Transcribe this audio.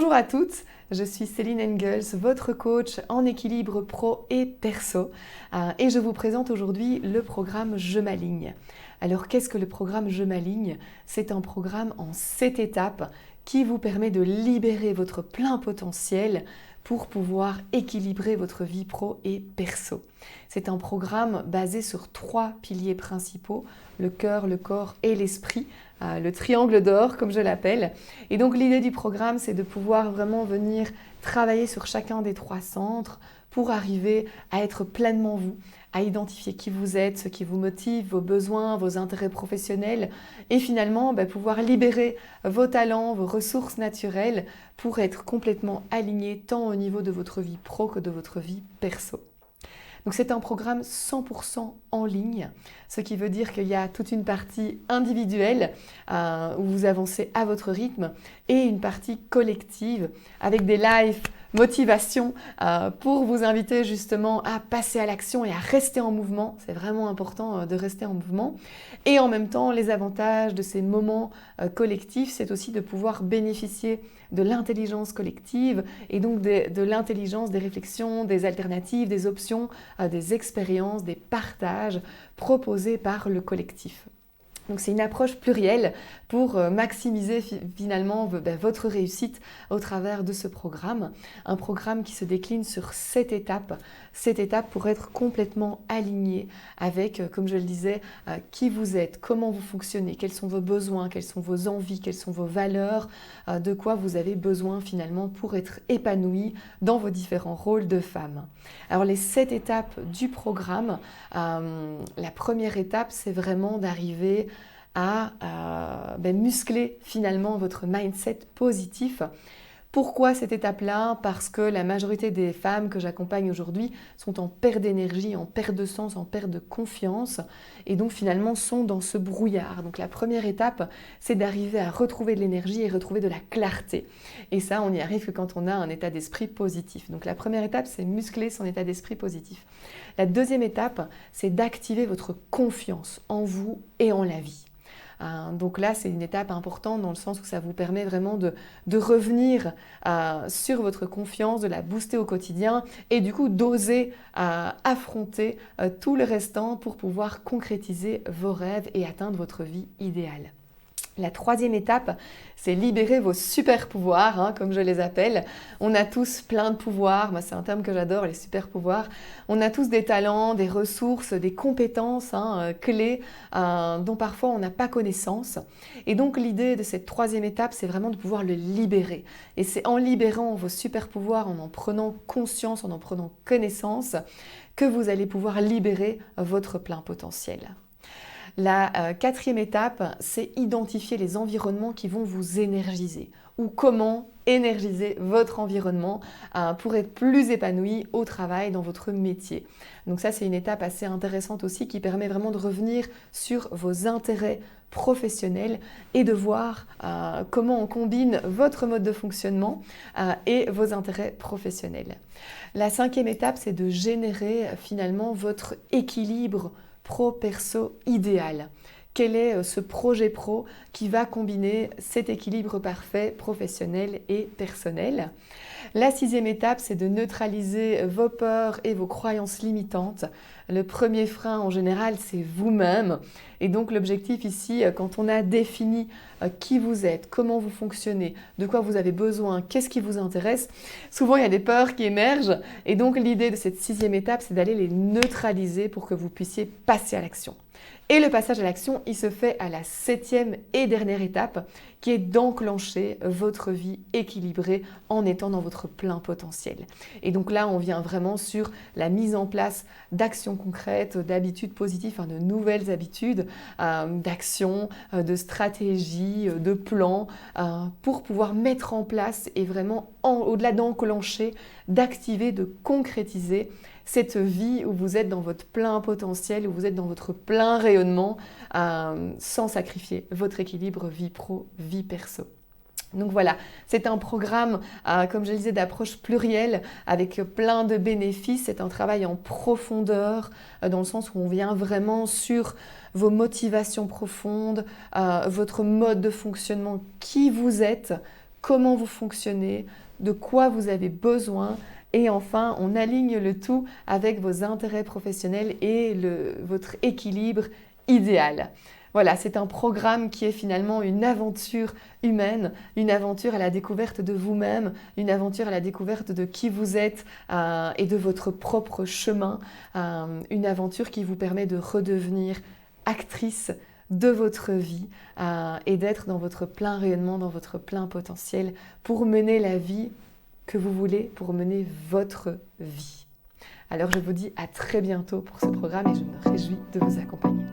Bonjour à toutes, je suis Céline Engels, votre coach en équilibre pro et perso et je vous présente aujourd'hui le programme Je m'aligne. Alors qu'est-ce que le programme Je m'aligne? C'est un programme en 7 étapes qui vous permet de libérer votre plein potentiel pour pouvoir équilibrer votre vie pro et perso. C'est un programme basé sur 3 piliers principaux, le cœur, le corps et l'esprit, le triangle d'or comme je l'appelle. Et donc l'idée du programme, c'est de pouvoir vraiment venir travailler sur chacun des 3 centres pour arriver à être pleinement vous, à identifier qui vous êtes, ce qui vous motive, vos besoins, vos intérêts professionnels et finalement pouvoir libérer vos talents, vos ressources naturelles pour être complètement aligné tant au niveau de votre vie pro que de votre vie perso. Donc c'est un programme 100% en ligne, ce qui veut dire qu'il y a toute une partie individuelle où vous avancez à votre rythme et une partie collective avec des lives motivation pour vous inviter justement à passer à l'action et à rester en mouvement. C'est vraiment important de rester en mouvement. Et en même temps, les avantages de ces moments collectifs, c'est aussi de pouvoir bénéficier de l'intelligence collective et donc de l'intelligence des réflexions, des alternatives, des options, des expériences, des partages proposés par le collectif. Donc c'est une approche plurielle pour maximiser finalement votre réussite au travers de ce programme. Un programme qui se décline sur 7 étapes. 7 étapes pour être complètement aligné avec, comme je le disais, qui vous êtes, comment vous fonctionnez, quels sont vos besoins, quelles sont vos envies, quelles sont vos valeurs, de quoi vous avez besoin finalement pour être épanoui dans vos différents rôles de femme. Alors les 7 étapes du programme, la première étape c'est vraiment d'arriver à muscler finalement votre mindset positif. Pourquoi cette étape-là? Parce que la majorité des femmes que j'accompagne aujourd'hui sont en perte d'énergie, en perte de sens, en perte de confiance et donc finalement sont dans ce brouillard. Donc la première étape, c'est d'arriver à retrouver de l'énergie et retrouver de la clarté. Et ça, on n'y arrive que quand on a un état d'esprit positif. Donc la première étape, c'est muscler son état d'esprit positif. La deuxième étape, c'est d'activer votre confiance en vous et en la vie. Donc là, c'est une étape importante dans le sens où ça vous permet vraiment de revenir sur votre confiance, de la booster au quotidien et du coup d'oser affronter tout le restant pour pouvoir concrétiser vos rêves et atteindre votre vie idéale. La troisième étape, c'est libérer vos super pouvoirs, comme je les appelle. On a tous plein de pouvoirs, moi c'est un terme que j'adore, les super pouvoirs. On a tous des talents, des ressources, des compétences clés dont parfois on n'a pas connaissance. Et donc l'idée de cette troisième étape, c'est vraiment de pouvoir le libérer. Et c'est en libérant vos super pouvoirs, en prenant conscience, en prenant connaissance, que vous allez pouvoir libérer votre plein potentiel. La quatrième étape, c'est identifier les environnements qui vont vous énergiser ou comment énergiser votre environnement pour être plus épanoui au travail, dans votre métier. Donc ça, c'est une étape assez intéressante aussi qui permet vraiment de revenir sur vos intérêts professionnels et de voir comment on combine votre mode de fonctionnement et vos intérêts professionnels. La cinquième étape, c'est de générer finalement votre équilibre pro-perso idéal. Quel est ce projet pro qui va combiner cet équilibre parfait professionnel et personnel? La sixième étape, c'est de neutraliser vos peurs et vos croyances limitantes. Le premier frein en général, c'est vous-même. Et donc l'objectif ici, quand on a défini qui vous êtes, comment vous fonctionnez, de quoi vous avez besoin, qu'est-ce qui vous intéresse, souvent il y a des peurs qui émergent. Et donc l'idée de cette sixième étape, c'est d'aller les neutraliser pour que vous puissiez passer à l'action. Et le passage à l'action, il se fait à la septième et dernière étape, qui est d'enclencher votre vie équilibrée en étant dans votre plein potentiel. Et donc là, on vient vraiment sur la mise en place d'actions concrètes, d'habitudes positives, de nouvelles habitudes, d'actions, de stratégies, de plans, pour pouvoir mettre en place et vraiment, au-delà d'enclencher, d'activer, de concrétiser cette vie où vous êtes dans votre plein potentiel, où vous êtes dans votre plein rayonnement, sans sacrifier votre équilibre vie pro, vie perso. Donc voilà, c'est un programme, comme je le disais, d'approche plurielle avec plein de bénéfices. C'est un travail en profondeur, dans le sens où on vient vraiment sur vos motivations profondes, votre mode de fonctionnement, qui vous êtes, comment vous fonctionnez, de quoi vous avez besoin. Et enfin, on aligne le tout avec vos intérêts professionnels et votre équilibre idéal. Voilà, c'est un programme qui est finalement une aventure humaine, une aventure à la découverte de vous-même, une aventure à la découverte de qui vous êtes et de votre propre chemin, une aventure qui vous permet de redevenir actrice de votre vie et d'être dans votre plein rayonnement, dans votre plein potentiel pour mener la vie que vous voulez, pour mener votre vie. Alors je vous dis à très bientôt pour ce programme et je me réjouis de vous accompagner.